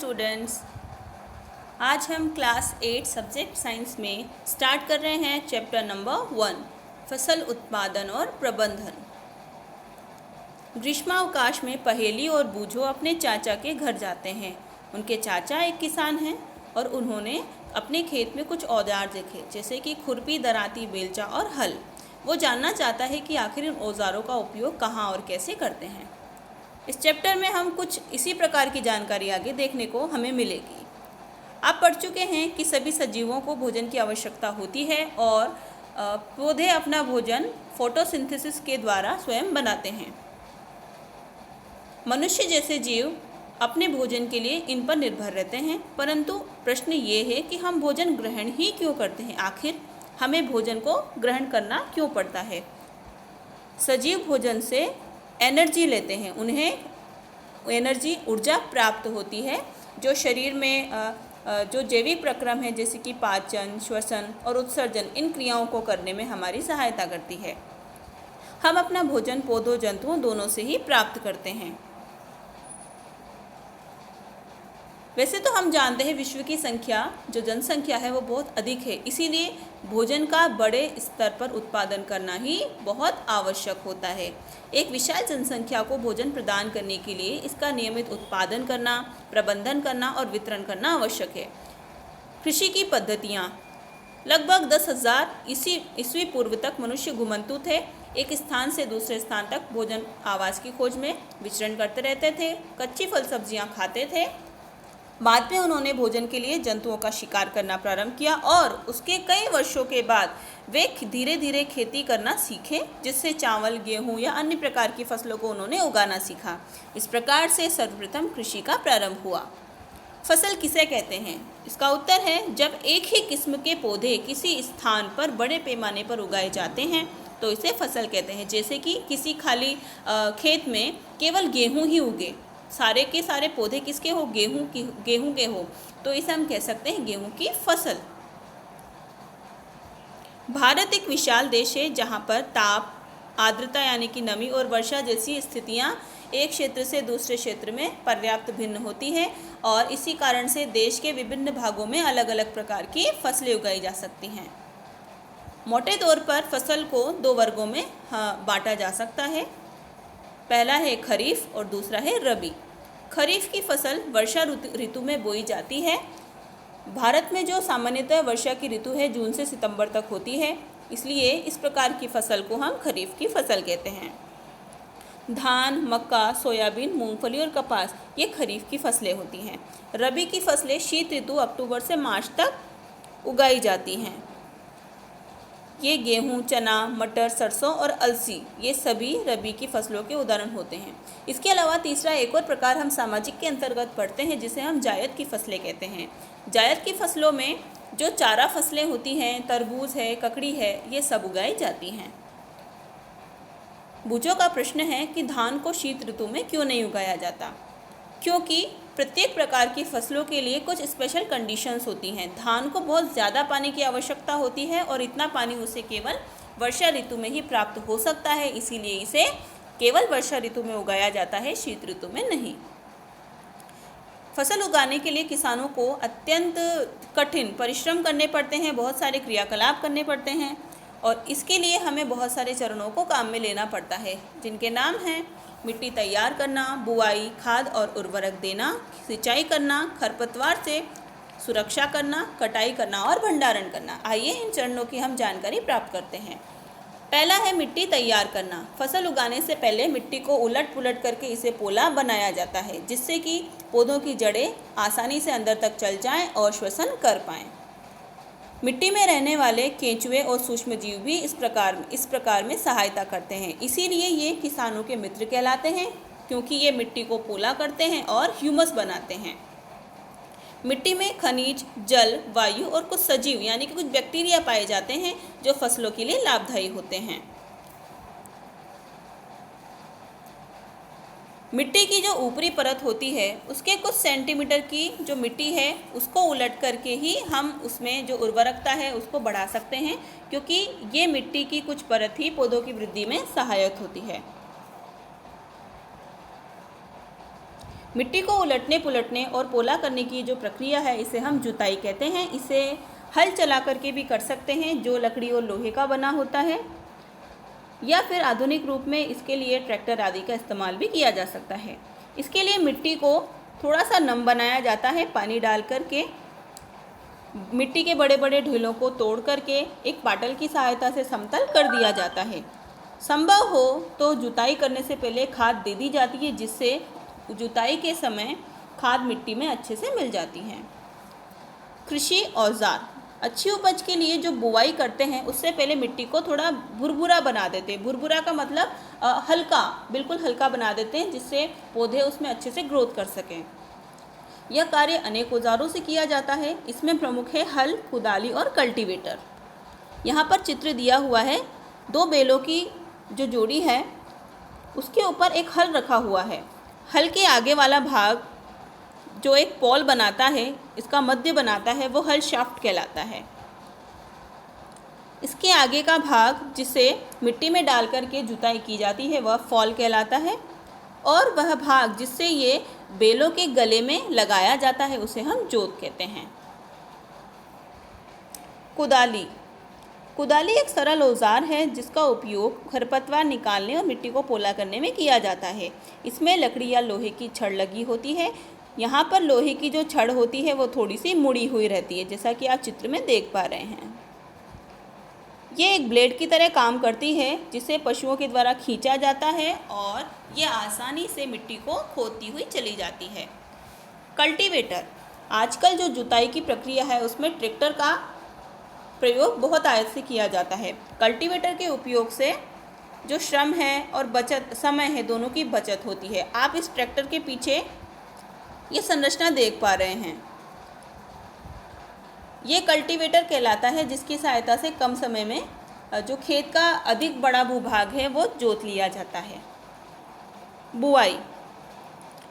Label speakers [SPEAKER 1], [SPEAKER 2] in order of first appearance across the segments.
[SPEAKER 1] Students, आज हम class 8 subject science में स्टार्ट कर रहे हैं चैप्टर नंबर 1 फसल उत्पादन और प्रबंधन। ग्रीष्मावकाश में पहेली और बूझो अपने चाचा के घर जाते हैं। उनके चाचा एक किसान हैं और उन्होंने अपने खेत में कुछ औजार देखे, जैसे कि खुरपी, दराती, बेलचा और हल। वो जानना चाहता है कि आखिर इन औजारों का उपयोग कहाँ और कैसे करते हैं। इस चैप्टर में हम कुछ इसी प्रकार की जानकारी आगे देखने को हमें मिलेगी। आप पढ़ चुके हैं कि सभी सजीवों को भोजन की आवश्यकता होती है और पौधे अपना भोजन फोटोसिंथेसिस के द्वारा स्वयं बनाते हैं। मनुष्य जैसे जीव अपने भोजन के लिए इन पर निर्भर रहते हैं, परंतु प्रश्न ये है कि हम भोजन ग्रहण ही क्यों करते हैं। आखिर हमें भोजन को ग्रहण करना क्यों पड़ता है। सजीव भोजन से एनर्जी लेते हैं, उन्हें एनर्जी ऊर्जा प्राप्त होती है जो शरीर में जो जैविक प्रक्रम है, जैसे कि पाचन, श्वसन और उत्सर्जन, इन क्रियाओं को करने में हमारी सहायता करती है। हम अपना भोजन पौधों, जंतुओं दोनों से ही प्राप्त करते हैं। वैसे तो हम जानते हैं विश्व की संख्या, जो जनसंख्या है वो बहुत अधिक है, इसीलिए भोजन का बड़े स्तर पर उत्पादन करना ही बहुत आवश्यक होता है। एक विशाल जनसंख्या को भोजन प्रदान करने के लिए इसका नियमित उत्पादन करना, प्रबंधन करना और वितरण करना आवश्यक है। कृषि की पद्धतियाँ। लगभग 10,000 ईस्वी पूर्व तक मनुष्य घुमंतु थे, एक स्थान से दूसरे स्थान तक भोजन आवास की खोज में विचरण करते रहते थे, कच्ची फल सब्जियाँ खाते थे। बाद में उन्होंने भोजन के लिए जंतुओं का शिकार करना प्रारंभ किया और उसके कई वर्षों के बाद वे धीरे धीरे खेती करना सीखे, जिससे चावल, गेहूं या अन्य प्रकार की फसलों को उन्होंने उगाना सीखा। इस प्रकार से सर्वप्रथम कृषि का प्रारंभ हुआ। फसल किसे कहते हैं? इसका उत्तर है, जब एक ही किस्म के पौधे किसी स्थान पर बड़े पैमाने पर उगाए जाते हैं तो इसे फसल कहते हैं। जैसे कि किसी खाली खेत में केवल गेहूँ ही उगे, सारे के सारे पौधे किसके हो? गेहूं के हो, तो इसे हम कह सकते हैं गेहूं की फसल। भारत एक विशाल देश है जहां पर ताप, आर्द्रता यानी कि नमी और वर्षा जैसी स्थितियां एक क्षेत्र से दूसरे क्षेत्र में पर्याप्त भिन्न होती है और इसी कारण से देश के विभिन्न भागों में अलग अलग प्रकार की फसलें उगाई जा सकती हैं। मोटे तौर पर फसल को 2 वर्गों में बांटा जा सकता है। पहला है खरीफ और दूसरा है रबी। खरीफ की फसल वर्षा ऋतु में बोई जाती है। भारत में जो सामान्यतः वर्षा की ऋतु है जून से सितंबर तक होती है, इसलिए इस प्रकार की फसल को हम खरीफ की फसल कहते हैं। धान, मक्का, सोयाबीन, मूंगफली और कपास ये खरीफ की फसलें होती हैं। रबी की फसलें शीत ऋतु अक्टूबर से मार्च तक उगाई जाती हैं। ये गेहूं, चना, मटर, सरसों और अलसी ये सभी रबी की फसलों के उदाहरण होते हैं। इसके अलावा तीसरा एक और प्रकार हम सामाजिक के अंतर्गत पढ़ते हैं, जिसे हम जायद की फसलें कहते हैं। जायद की फसलों में जो चारा फसलें होती हैं, तरबूज है, ककड़ी है, ये सब उगाई जाती हैं। बूझो का प्रश्न है कि धान को शीत ऋतु में क्यों नहीं उगाया जाता? क्योंकि प्रत्येक प्रकार की फसलों के लिए कुछ स्पेशल कंडीशंस होती हैं। धान को बहुत ज़्यादा पानी की आवश्यकता होती है और इतना पानी उसे केवल वर्षा ऋतु में ही प्राप्त हो सकता है, इसीलिए इसे केवल वर्षा ऋतु में उगाया जाता है, शीत ऋतु में नहीं। फसल उगाने के लिए किसानों को अत्यंत कठिन परिश्रम करने पड़ते हैं, बहुत सारे क्रियाकलाप करने पड़ते हैं और इसके लिए हमें बहुत सारे चरणों को काम में लेना पड़ता है, जिनके नाम हैं मिट्टी तैयार करना, बुआई, खाद और उर्वरक देना, सिंचाई करना, खरपतवार से सुरक्षा करना, कटाई करना और भंडारण करना। आइए इन चरणों की हम जानकारी प्राप्त करते हैं। पहला है मिट्टी तैयार करना। फसल उगाने से पहले मिट्टी को उलट पुलट करके इसे पोला बनाया जाता है, जिससे कि पौधों की जड़ें आसानी से अंदर तक चल जाएं और श्वसन कर पाएँ। मिट्टी में रहने वाले केंचुए और सूक्ष्मजीव भी इस प्रकार में सहायता करते हैं, इसीलिए ये किसानों के मित्र कहलाते हैं, क्योंकि ये मिट्टी को पोला करते हैं और ह्यूमस बनाते हैं। मिट्टी में खनिज, जल, वायु और कुछ सजीव यानी कि कुछ बैक्टीरिया पाए जाते हैं जो फसलों के लिए लाभदायी होते हैं। मिट्टी की जो ऊपरी परत होती है उसके कुछ सेंटीमीटर की जो मिट्टी है उसको उलट करके ही हम उसमें जो उर्वरकता है उसको बढ़ा सकते हैं, क्योंकि ये मिट्टी की कुछ परत ही पौधों की वृद्धि में सहायक होती है। मिट्टी को उलटने पुलटने और पोला करने की जो प्रक्रिया है इसे हम जुताई कहते हैं। इसे हल चला करके भी कर सकते हैं जो लकड़ी और लोहे का बना होता है, या फिर आधुनिक रूप में इसके लिए ट्रैक्टर आदि का इस्तेमाल भी किया जा सकता है। इसके लिए मिट्टी को थोड़ा सा नम बनाया जाता है, पानी डाल करके मिट्टी के बड़े बड़े ढीलों को तोड़ करके एक पाटल की सहायता से समतल कर दिया जाता है। संभव हो तो जुताई करने से पहले खाद दे दी जाती है, जिससे जुताई के समय खाद मिट्टी में अच्छे से मिल जाती है। कृषि औजार, अच्छी उपज के लिए जो बुवाई करते हैं उससे पहले मिट्टी को थोड़ा भुरभुरा बना देते हैं। भुरभुरा का मतलब हल्का, बिल्कुल हल्का बना देते हैं, जिससे पौधे उसमें अच्छे से ग्रोथ कर सकें। यह कार्य अनेक औजारों से किया जाता है। इसमें प्रमुख है हल, कुदाली और कल्टीवेटर। यहाँ पर चित्र दिया हुआ है, दो बैलों की जो जोड़ी है उसके ऊपर एक हल रखा हुआ है। हल के आगे वाला भाग जो एक पॉल बनाता है, इसका मध्य बनाता है, वो हल शाफ्ट कहलाता है। इसके आगे का भाग जिसे मिट्टी में डाल करके जुताई की जाती है वह फॉल कहलाता है, और वह भाग जिससे ये बेलों के गले में लगाया जाता है उसे हम जोत कहते हैं। कुदाली, कुदाली एक सरल औजार है जिसका उपयोग खरपतवार निकालने और मिट्टी को पोला करने में किया जाता है। इसमें लकड़ी या लोहे की छड़ लगी होती है। यहाँ पर लोहे की जो छड़ होती है वो थोड़ी सी मुड़ी हुई रहती है, जैसा कि आप चित्र में देख पा रहे हैं। ये एक ब्लेड की तरह काम करती है जिसे पशुओं के द्वारा खींचा जाता है और ये आसानी से मिट्टी को खोदती हुई चली जाती है। कल्टीवेटर, आजकल जो जुताई की प्रक्रिया है उसमें ट्रैक्टर का प्रयोग बहुत आयत से किया जाता है। कल्टीवेटर के उपयोग से जो श्रम है और बचत समय है, दोनों की बचत होती है। आप इस ट्रैक्टर के पीछे ये संरचना देख पा रहे हैं, ये कल्टीवेटर कहलाता है, जिसकी सहायता से कम समय में जो खेत का अधिक बड़ा भूभाग है वो जोत लिया जाता है। बुआई,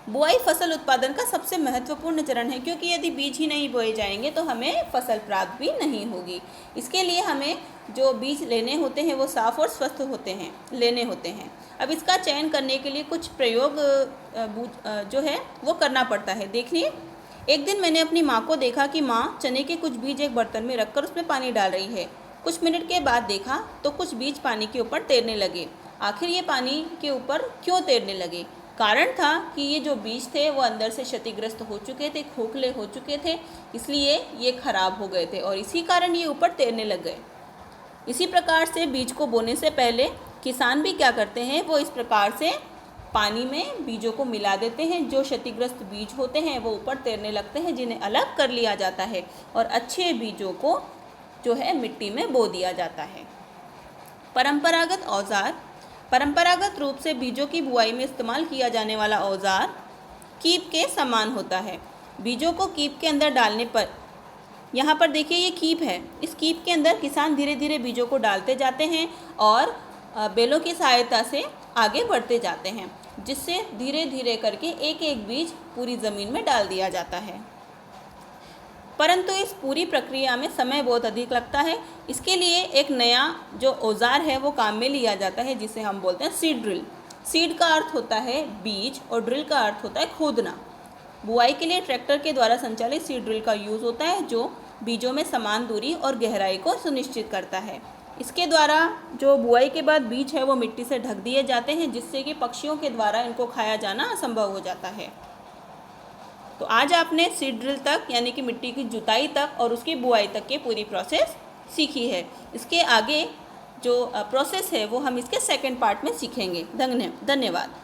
[SPEAKER 1] बुआई फसल उत्पादन का सबसे महत्वपूर्ण चरण है, क्योंकि यदि बीज ही नहीं बोए जाएंगे तो हमें फसल प्राप्त भी नहीं होगी। इसके लिए हमें जो बीज लेने होते हैं वो साफ और स्वस्थ लेने होते हैं। अब इसका चयन करने के लिए कुछ प्रयोग जो है वो करना पड़ता है। देखिए, एक दिन मैंने अपनी माँ को देखा कि माँ चने के कुछ बीज एक बर्तन में रखकर उसमें पानी डाल रही है। कुछ मिनट के बाद देखा तो कुछ बीज पानी के ऊपर तैरने लगे। आखिर ये पानी के ऊपर क्यों तैरने लगे? कारण था कि ये जो बीज थे वो अंदर से क्षतिग्रस्त हो चुके थे, खोखले हो चुके थे, इसलिए ये खराब हो गए थे और इसी कारण ये ऊपर तैरने लग गए। इसी प्रकार से बीज को बोने से पहले किसान भी क्या करते हैं, वो इस प्रकार से पानी में बीजों को मिला देते हैं। जो क्षतिग्रस्त बीज होते हैं वो ऊपर तैरने लगते हैं, जिन्हें अलग कर लिया जाता है और अच्छे बीजों को जो है मिट्टी में बो दिया जाता है। परंपरागत औजार, परंपरागत रूप से बीजों की बुआई में इस्तेमाल किया जाने वाला औजार कीप के समान होता है। बीजों को कीप के अंदर डालने पर, यहाँ पर देखिए ये कीप है, इस कीप के अंदर किसान धीरे धीरे बीजों को डालते जाते हैं और बैलों की सहायता से आगे बढ़ते जाते हैं, जिससे धीरे धीरे करके एक एक बीज पूरी ज़मीन में डाल दिया जाता है। परंतु इस पूरी प्रक्रिया में समय बहुत अधिक लगता है। इसके लिए एक नया जो औजार है वो काम में लिया जाता है, जिसे हम बोलते हैं सीड ड्रिल। सीड का अर्थ होता है बीज और ड्रिल का अर्थ होता है खोदना। बुआई के लिए ट्रैक्टर के द्वारा संचालित सीड ड्रिल का यूज़ होता है, जो बीजों में समान दूरी और गहराई को सुनिश्चित करता है। इसके द्वारा जो बुआई के बाद बीज है वो मिट्टी से ढक दिए जाते हैं, जिससे कि पक्षियों के द्वारा इनको खाया जाना असंभव हो जाता है। तो आज आपने सीड ड्रिल तक यानी कि मिट्टी की जुताई तक और उसकी बुआई तक की पूरी प्रोसेस सीखी है। इसके आगे जो प्रोसेस है वो हम इसके सेकंड पार्ट में सीखेंगे। धन्यवाद।